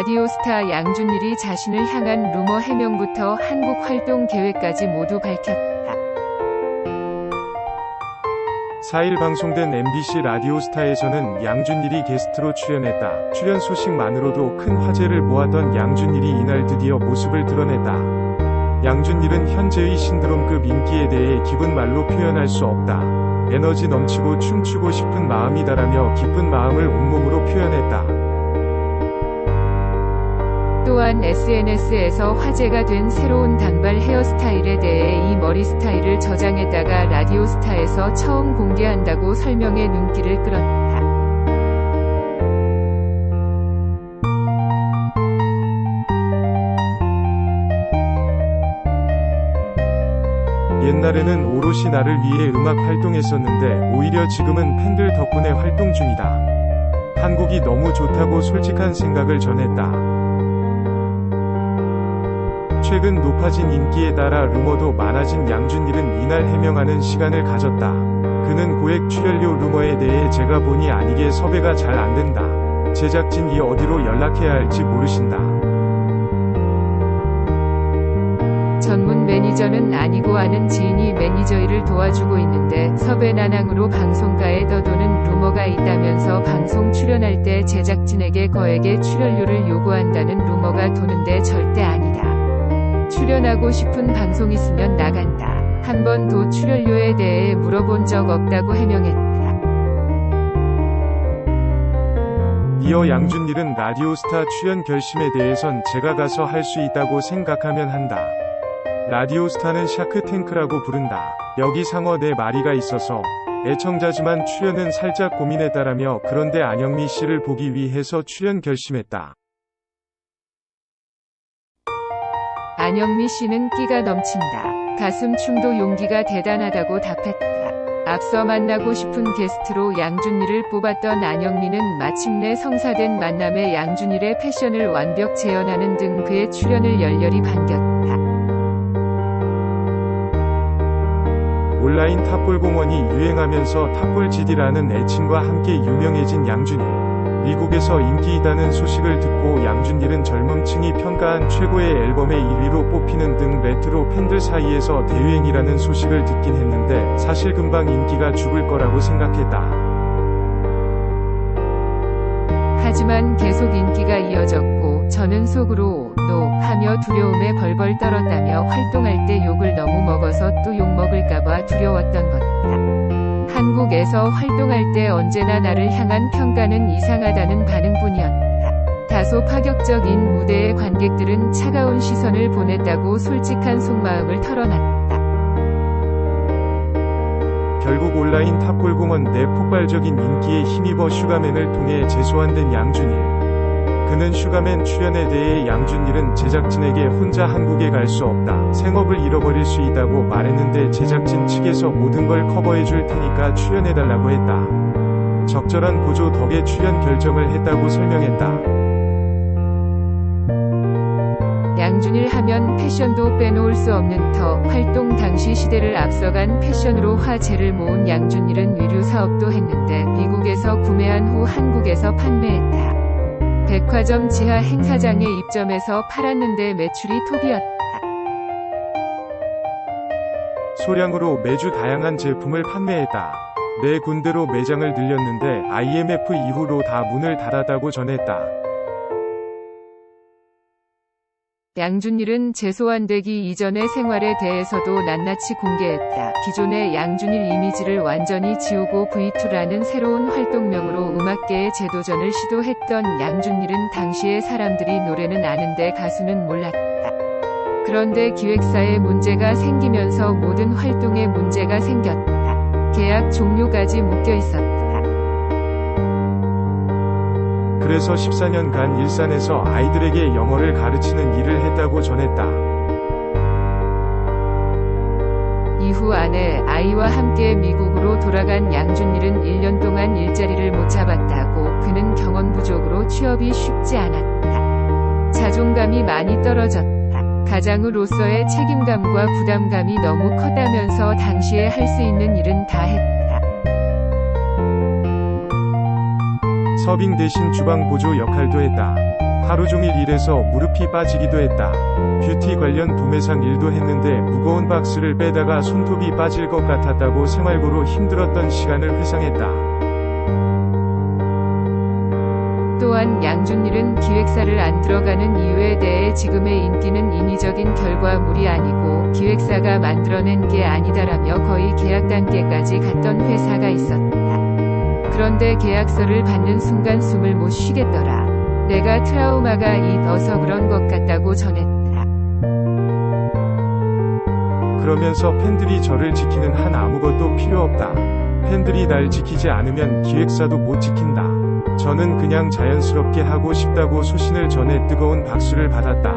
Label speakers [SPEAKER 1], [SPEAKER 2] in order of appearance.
[SPEAKER 1] 라디오스타 양준일이 자신을 향한 루머 해명부터 한국 활동 계획까지 모두 밝혔다.
[SPEAKER 2] 4일 방송된 MBC 라디오스타에서는 양준일이 게스트로 출연했다. 출연 소식만으로도 큰 화제를 모았던 양준일이 이날 드디어 모습을 드러냈다. 양준일은 현재의 신드롬급 인기에 대해 기쁜 말로 표현할 수 없다. 에너지 넘치고 춤추고 싶은 마음이다라며 기쁜 마음을 온몸으로 표현했다.
[SPEAKER 1] 또한 SNS에서 화제가 된 새로운 단발 헤어스타일에 대해 이 머리 스타일을 저장했다가 라디오스타에서 처음 공개한다고 설명해 눈길을 끌었다.
[SPEAKER 2] 옛날에는 오롯이 나를 위해 음악 활동했었는데 오히려 지금은 팬들 덕분에 활동 중이다. 한국이 너무 좋다고 솔직한 생각을 전했다. 최근 높아진 인기에 따라 루머도 많아진 양준일은 이날 해명하는 시간을 가졌다. 그는 고액 출연료 루머에 대해 제가 본의 아니게 섭외가 잘 안된다. 제작진이 어디로 연락해야 할지 모르신다.
[SPEAKER 1] 전문 매니저는 아니고 아는 지인이 매니저 일을 도와주고 있는데 섭외 난항으로 방송가에 떠도는 루머가 있다면서 방송 출연할 때 제작진에게 거액의 출연료를 요구한다는 루머가 도는데 절대 아니다. 출연하고 싶은 방송 있으면 나간다. 한 번도 출연료에 대해 물어본 적 없다고 해명했다.
[SPEAKER 2] 이어 양준일은 라디오스타 출연 결심에 대해선 제가 가서 할 수 있다고 생각하면 한다. 라디오스타는 샤크탱크라고 부른다. 여기 상어 4마리가 있어서 애청자지만 출연은 살짝 고민했다라며 그런데 안영미 씨를 보기 위해서 출연 결심했다.
[SPEAKER 1] 안영미 씨는 끼가 넘친다. 가슴 춤도 용기가 대단하다고 답했다. 앞서 만나고 싶은 게스트로 양준일을 뽑았던 안영미는 마침내 성사된 만남에 양준일의 패션을 완벽 재현하는 등 그의 출연을 열렬히 반겼다.
[SPEAKER 2] 온라인 탑볼 공원이 유행하면서 탑볼 GD라는 애칭과 함께 유명해진 양준일. 미국에서 인기 있다는 소식을 듣고 양준일은 젊음층이 평가한 최고의 앨범의 1위로 뽑히는 등 레트로 팬들 사이에서 대유행이라는 소식을 듣긴 했는데 사실 금방 인기가 죽을 거라고 생각했다.
[SPEAKER 1] 하지만 계속 인기가 이어졌고 저는 속으로 노 하며 두려움에 벌벌 떨었다며 활동할 때 욕을 너무 먹어서 또 욕 먹을까봐 두려웠던 거다. 한국에서 활동할 때 언제나 나를 향한 평가는 이상하다는 반응뿐이었다. 다소 파격적인 무대에 관객들은 차가운 시선을 보냈다고 솔직한 속마음을 털어놨다.
[SPEAKER 2] 결국 온라인 탑볼 공원 내 폭발적인 인기에 힘입어 슈가맨을 통해 재소환된 양준일. 그는 슈가맨 출연에 대해 양준일은 제작진에게 혼자 한국에 갈 수 없다. 생업을 잃어버릴 수 있다고 말했는데 제작진 측에서 모든 걸 커버해줄 테니까 출연해달라고 했다. 적절한 보조 덕에 출연 결정을 했다고 설명했다.
[SPEAKER 1] 양준일 하면 패션도 빼놓을 수 없는 터. 활동 당시 시대를 앞서간 패션으로 화제를 모은 양준일은 의류 사업도 했는데 미국에서 구매한 후 한국에서 판매했다. 백화점 지하 행사장에 입점해서 팔았는데 매출이 톱이었다.
[SPEAKER 2] 소량으로 매주 다양한 제품을 판매했다. 4군데로 매장을 늘렸는데 IMF 이후로 다 문을 닫았다고 전했다.
[SPEAKER 1] 양준일은 재소환되기 이전의 생활에 대해서도 낱낱이 공개했다. 기존의 양준일 이미지를 완전히 지우고 V2라는 새로운 활동명으로 음악계의 재도전을 시도했던 양준일은 당시에 사람들이 노래는 아는데 가수는 몰랐다. 그런데 기획사에 문제가 생기면서 모든 활동에 문제가 생겼다. 계약 종료까지 묶여 있었다.
[SPEAKER 2] 그래서 14년간 일산에서 아이들에게 영어를 가르치는 일을 했다고 전했다.
[SPEAKER 1] 이후 아내, 아이와 함께 미국으로 돌아간 양준일은 1년 동안 일자리를 못 잡았다고. 그는 경험 부족으로 취업이 쉽지 않았다. 자존감이 많이 떨어졌다. 가장으로서의 책임감과 부담감이 너무 컸다면서 당시에 할 수 있는 일은 다 했다.
[SPEAKER 2] 서빙 대신 주방 보조 역할도 했다. 하루 종일 일해서 무릎이 빠지기도 했다. 뷰티 관련 도매상 일도 했는데 무거운 박스를 빼다가 손톱이 빠질 것 같았다고 생활고로 힘들었던 시간을 회상했다.
[SPEAKER 1] 또한 양준일은 기획사를 안 들어가는 이유에 대해 지금의 인기는 인위적인 결과물이 아니고 기획사가 만들어낸 게 아니다라며 거의 계약 단계까지 갔던 회사가 있었다. 그런데 계약서를 받는 순간 숨을 못 쉬겠더라. 내가 트라우마가 있어서 그런 것 같다고 전했다.
[SPEAKER 2] 그러면서 팬들이 저를 지키는 한 아무것도 필요 없다. 팬들이 날 지키지 않으면 기획사도 못 지킨다. 저는 그냥 자연스럽게 하고 싶다고 소신을 전해 뜨거운 박수를 받았다.